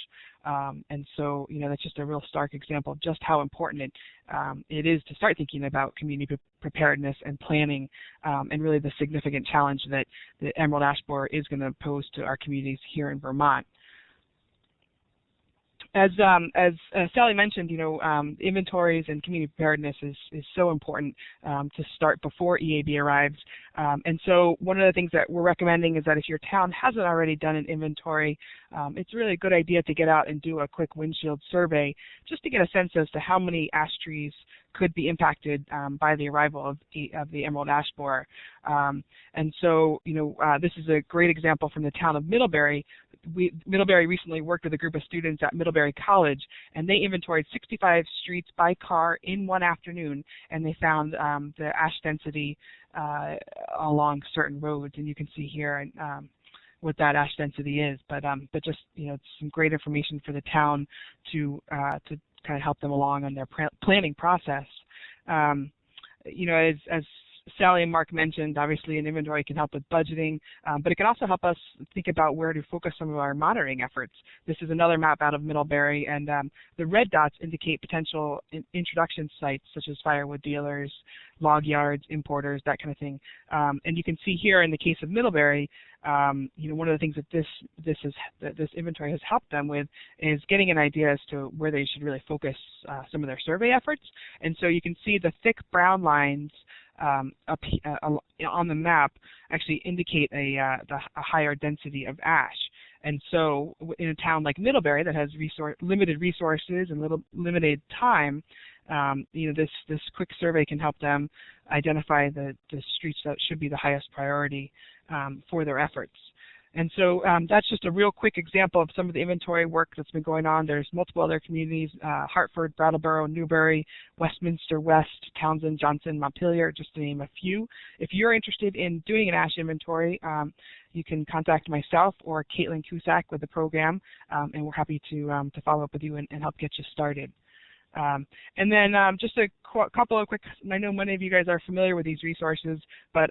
And so, you know, that's just a real stark example of just how important it is to start thinking about community preparedness and planning, and really the significant challenge that the emerald ash borer is going to pose to our communities here in Vermont. As Sally mentioned, you know, inventories and community preparedness is so important to start before EAB arrives. And so one of the things that we're recommending is that if your town hasn't already done an inventory, it's really a good idea to get out and do a quick windshield survey just to get a sense as to how many ash trees could be impacted by the arrival of the emerald ash borer. And so, you know, this is a great example from the town of Middlebury. Middlebury recently worked with a group of students at Middlebury College, and they inventoried 65 streets by car in one afternoon, and they found the ash density along certain roads, and you can see here what that ash density is. But just, you know, it's some great information for the town to kind of help them along on their planning process. You know, as Sally and Mark mentioned, obviously an inventory can help with budgeting, but it can also help us think about where to focus some of our monitoring efforts. This is another map out of Middlebury, and the red dots indicate potential introduction sites such as firewood dealers, log yards, importers, that kind of thing. And you can see here in the case of Middlebury, one of the things that this inventory has helped them with is getting an idea as to where they should really focus some of their survey efforts. And so you can see the thick brown lines up on the map actually indicate a higher density of ash. And so in a town like Middlebury that has limited resources and limited time, this quick survey can help them identify the streets that should be the highest priority for their efforts. And so that's just a real quick example of some of the inventory work that's been going on. There's multiple other communities, Hartford, Brattleboro, Newbury, Westminster West, Townsend, Johnson, Montpelier, just to name a few. If you're interested in doing an ash inventory, you can contact myself or Caitlin Cusack with the program, and we're happy to follow up with you and help get you started. And then just a couple of quick, I know many of you guys are familiar with these resources, but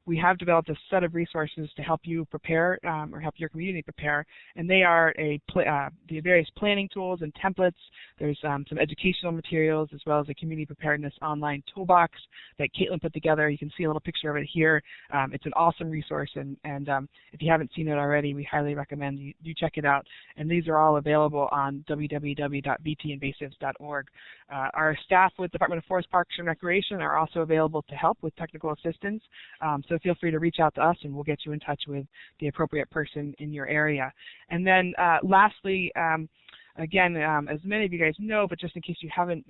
we have developed a set of resources to help you prepare or help your community prepare, and they are the various planning tools and templates. There's some educational materials as well as a community preparedness online toolbox that Caitlin put together. You can see a little picture of it here. It's an awesome resource, and if you haven't seen it already, we highly recommend you check it out. And these are all available on www.btinvasives.org. Our staff with Department of Forest, Parks, and Recreation are also available to help with technical assistance, so feel free to reach out to us and we'll get you in touch with the appropriate person in your area. And then lastly, again, as many of you guys know, but just in case you haven't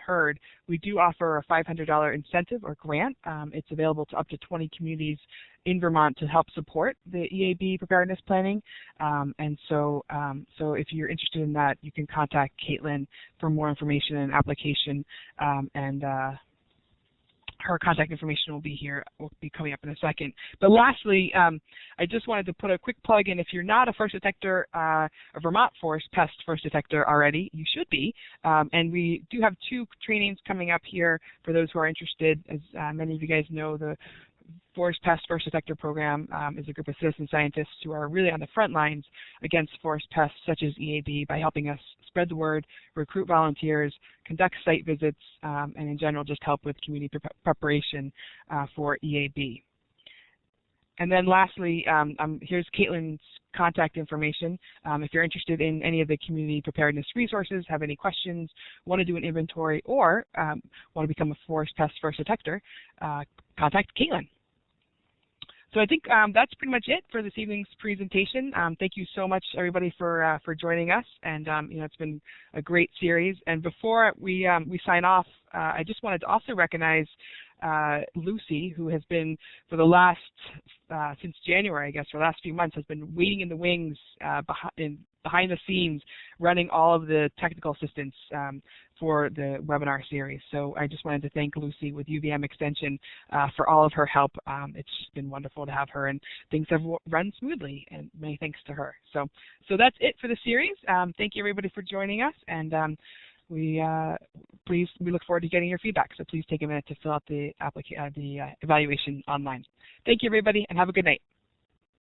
heard, we do offer a $500 incentive or grant. It's available to up to 20 communities in Vermont to help support the EAB preparedness planning. And so if you're interested in that, you can contact Caitlin for more information and application, and her contact information will be coming up in a second. But lastly, I just wanted to put a quick plug in. If you're not a first detector, a Vermont Forest Pest first detector already, you should be. And we do have 2 trainings coming up here for those who are interested. As many of you guys know, the Forest Pest First Detector Program is a group of citizen scientists who are really on the front lines against forest pests such as EAB by helping us spread the word, recruit volunteers, conduct site visits, and in general just help with community preparation for EAB. And then lastly, here's Caitlin's contact information. If you're interested in any of the community preparedness resources, have any questions, want to do an inventory, or want to become a Forest Pest First Detector, contact Caitlin. So I think that's pretty much it for this evening's presentation. Thank you so much, everybody, for joining us. And it's been a great series. And before we sign off, I just wanted to also recognize Lucy, who has been for the last since January, I guess, for the last few months, has been waiting in the wings behind the scenes, running all of the technical assistance for the webinar series. So I just wanted to thank Lucy with UVM Extension for all of her help. It's just been wonderful to have her, and things have run smoothly, and many thanks to her. So that's it for the series. Thank you, everybody, for joining us, and we look forward to getting your feedback. So please take a minute to fill out the evaluation online. Thank you, everybody, and have a good night.